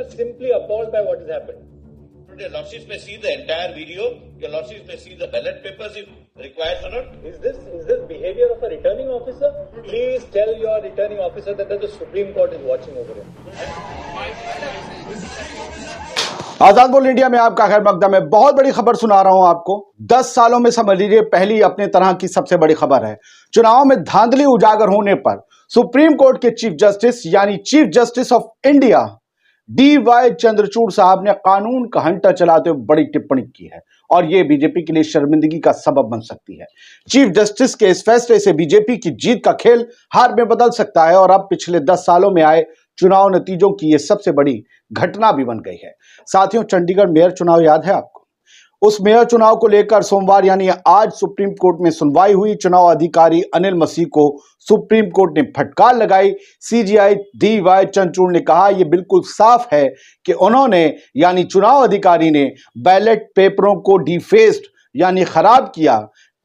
are simply appalled by what has happened. Your lordships may see the entire video. Your lordships may see the ballot papers if required or not. Is this behavior of a returning officer? Please tell your returning officer that the Supreme Court is watching over him. आजाद बोल India में आपका खैर मकदम है। बहुत बड़ी खबर सुना रहा हूं आपको। 10 सालों में समझ लीजिए पहली अपने तरह की सबसे बड़ी खबर है। चुनाव में धांधली उजागर होने पर सुप्रीम कोर्ट के चीफ जस्टिस यानी chief justice of India DY Chandrachud साहब ने कानून का हंटर चलाते हुए बड़ी टिप्पणी की है और यह बीजेपी के लिए शर्मिंदगी का सबब बन सकती है। चीफ जस्टिस के इस फैसले से बीजेपी की जीत का खेल हार में बदल सकता है और अब पिछले 10 सालों में आए चुनाव नतीजों की यह सबसे बड़ी घटना भी बन गई है। साथियों, चंडीगढ़ मेयर चुनाव याद है आपको? उस मेयर चुनाव को लेकर सोमवार यानी आज सुप्रीम कोर्ट में सुनवाई हुई। चुनाव अधिकारी अनिल मसीह को सुप्रीम कोर्ट ने फटकार लगाई। CJI DY चंद्रचूड़ ने कहा यह बिल्कुल साफ है कि उन्होंने यानी चुनाव अधिकारी ने बैलेट पेपरों को डिफेस्ड यानी खराब किया।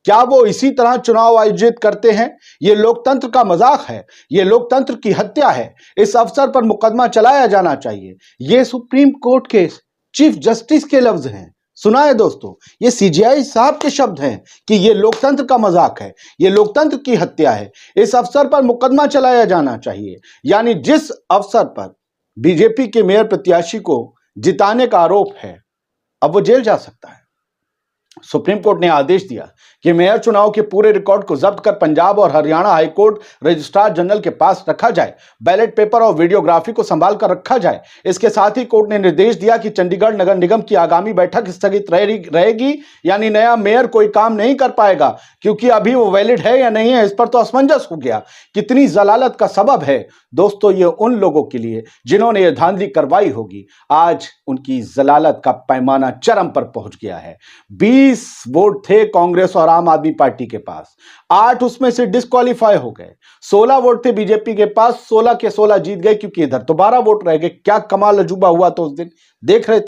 क्या वो इसी तरह चुनाव आयोजित करते हैं? ये लोकतंत्र का मजाक है, ये लोकतंत्र की हत्या है। इस अवसर पर मुकदमा चलाया जाना चाहिए। ये सुप्रीम कोर्ट के चीफ जस्टिस के लफ्ज हैं। सुना है दोस्तों, ये CJI साहब के शब्द हैं कि ये लोकतंत्र का मजाक है, ये लोकतंत्र की हत्या है। इस अवसर पर मुकदमा चलाया जाना चाहिए। यानी जिस अवसर पर बीजेपी के मेयर प्रत्याशी को जिताने का आरोप है, अब वो जेल जा सकता है। सुप्रीम कोर्ट ने आदेश दिया कि मेयर चुनाव के पूरे रिकॉर्ड को जब्त कर पंजाब और हरियाणा हाईकोर्ट रजिस्ट्रार जनरल के पास रखा जाए। बैलेट पेपर और वीडियोग्राफी को संभाल कर रखा जाए। इसके साथ ही कोर्ट ने निर्देश दिया कि चंडीगढ़ नगर निगम की आगामी बैठक स्थगित रहेगी। यानी नया मेयर कोई काम नहीं कर पाएगा क्योंकि अभी वो वैलिड है या नहीं है इस पर तो असमंजस हो गया। कितनी जलालत का सबब है दोस्तों ये उन लोगों के लिए जिन्होंने ये धांधली करवाई होगी। आज उनकी जलालत का पैमाना चरम पर पहुंच गया है। 20 वोट थे कांग्रेस और आम आदमी पार्टी के पास, 8 उसमें से डिस्क्वालीफाई हो गए। 16 वोट थे बीजेपी के पास, 16 के 16 जीत गए क्योंकि इधर तो 12 वोट रह गए। क्या कमाल अजूबा हुआ तो उस दिन देख रहे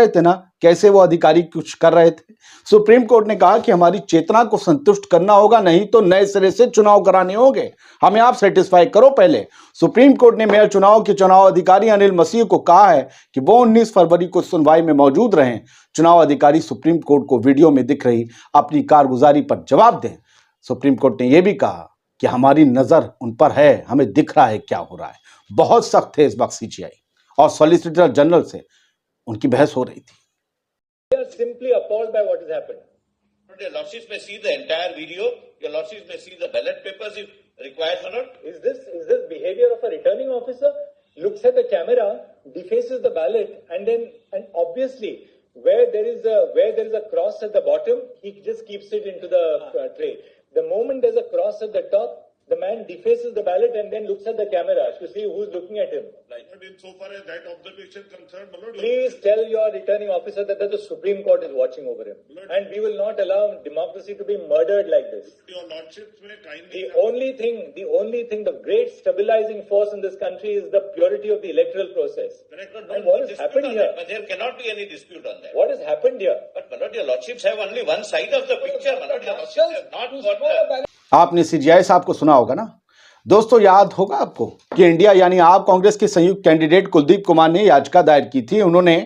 थे ना कैसे वो अधिकारी कुछ कर रहे थे। सुप्रीम कोर्ट ने कहा कि हमारी चेतना को संतुष्ट करना होगा, नहीं तो नए सिरे से चुनाव कराने होंगे। हमें आप सेटिस्फाई करो पहले। सुप्रीम कोर्ट ने मेयर चुनाव के चुनाव अधिकारी अनिल मसीह को कहा है कि वो 19 फरवरी को सुनवाई में मौजूद रहें। चुनाव अधिकारी सुप्रीम कोर्ट को वीडियो में दिख रही अपनी कारगुजारी पर जवाब दें। सुप्रीम कोर्ट ने यह भी कहा कि हमारी नजर उन पर है, हमें दिख रहा है क्या हो रहा है। बहुत सख्त थे इस वक्त CJI और सॉलिसिटर जनरल से उनकी बहस हो रही थी। They are simply appalled by what has happened. Your lordships may see the entire video. Your lordships may see the ballot papers if required or not. Is this behavior of a returning officer? Looks at the camera, defaces the ballot, and obviously where there is a cross at the bottom, he just keeps it into the tray. The moment there's a cross at the top, the man defaces the ballot and then looks at the camera to see who's looking at him. But insofar as that observation is concerned, my lord, Please tell your returning officer that the Supreme Court is watching over him. And we will not allow democracy to be murdered like this. your lordships may kindly. The only thing, the great stabilizing force in this country is the purity of the electoral process. And what has happened here? But there cannot be any dispute on that. What has happened here? But my lord, your lordships have only one side of the picture. My lord, your lordships have not got the... आपने CJI साहब को सुना होगा ना दोस्तों। याद होगा आपको कि इंडिया यानी आप कांग्रेस के संयुक्त कैंडिडेट कुलदीप कुमार ने याचिका दायर की थी। उन्होंने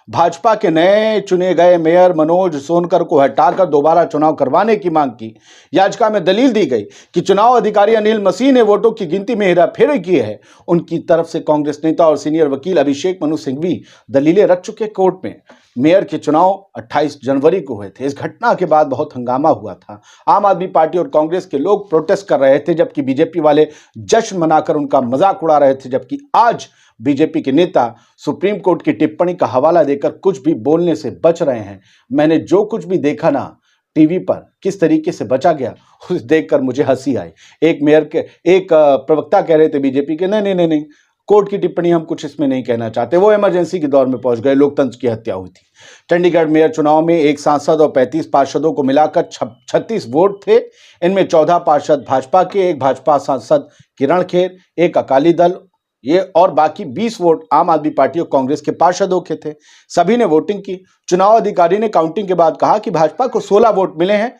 भाजपा के नए चुने गए मेयर मनोज सोनकर को हटाकर दोबारा चुनाव करवाने की मांग की। याचिका में दलील दी गई कि चुनाव अधिकारी अनिल मसीह ने वोटों की गिनती में हेराफेरी की है। उनकी तरफ से कांग्रेस नेता और सीनियर वकील अभिषेक मनु सिंघवी दलीलें रख चुके कोर्ट में। मेयर के चुनाव 28 जनवरी को हुए थे। इस घटना के बाद बहुत हंगामा हुआ था। आम आदमी पार्टी और कांग्रेस के लोग प्रोटेस्ट कर रहे थे जबकि बीजेपी वाले जश्न मनाकर उनका मजाक उड़ा रहे थे। जबकि आज बीजेपी के नेता सुप्रीम कोर्ट की टिप्पणी का हवाला देकर कुछ भी बोलने से बच रहे हैं। मैंने जो कुछ भी देखा ना टीवी पर किस तरीके से बचा गया उस देखकर मुझे हंसी आई। एक प्रवक्ता कह रहे थे बीजेपी के नहीं कोर्ट की टिप्पणी हम कुछ इसमें नहीं कहना चाहते। वो इमरजेंसी के दौर में पहुंच गए, लोकतंत्र की हत्या हुई थी। चंडीगढ़ मेयर चुनाव में एक सांसद और 35 पार्षदों को मिलाकर 36 वोट थे। इनमें 14 पार्षद भाजपा के, एक भाजपा सांसद किरण खेर, एक अकाली दल ये और बाकी 20 वोट आम आदमी पार्टी और कांग्रेस के पार्षदों के थे। सभी ने वोटिंग की। चुनाव अधिकारी ने काउंटिंग के बाद कहा कि भाजपा को 16 वोट मिले हैं।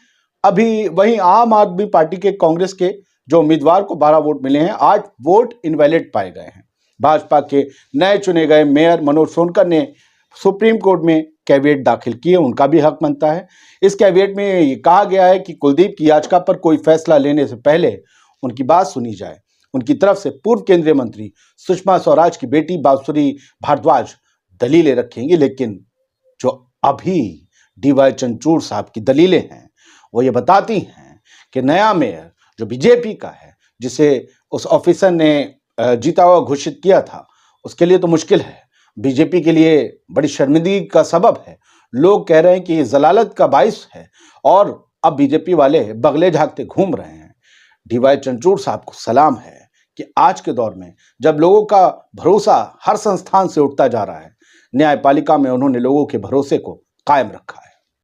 अभी वहीं आम आदमी पार्टी के कांग्रेस के जो उम्मीदवार को 12 वोट मिले हैं, 8 वोट इनवैलिड पाए गए हैं। भाजपा के नए चुने गए मेयर मनोज सोनकर ने सुप्रीम कोर्ट में कैविएट दाखिल किए, उनका भी हक बनता है। इस कैविएट में ये कहा गया है कि कुलदीप की याचिका पर कोई फैसला लेने से पहले उनकी बात सुनी जाए। उनकी तरफ से पूर्व केंद्रीय मंत्री सुषमा स्वराज की बेटी बांसुरी भारद्वाज दलीलें रखेंगी, लेकिन जो अभी डीवाई चंद्रचूड़ साहब की दलीलें हैं वो ये बताती हैं कि नया मेयर जो बीजेपी का है, जिसे उस ऑफिसर ने जीता हुआ घोषित किया था, उसके लिए तो मुश्किल है, बीजेपी के लिए बड़ी शर्मिंदगी का सबब है। लोग कह रहे हैं कि ये जलालत का बाइस है और अब बीजेपी वाले बगले झांकते घूम रहे हैं। डीवाई चंद्रचूड़ साहब को सलाम है कि आज के दौर में जब लोगों का भरोसा हर संस्थान से उठता जा रहा है, न्यायपालिका में उन्होंने लोगों के भरोसे को कायम रखा है।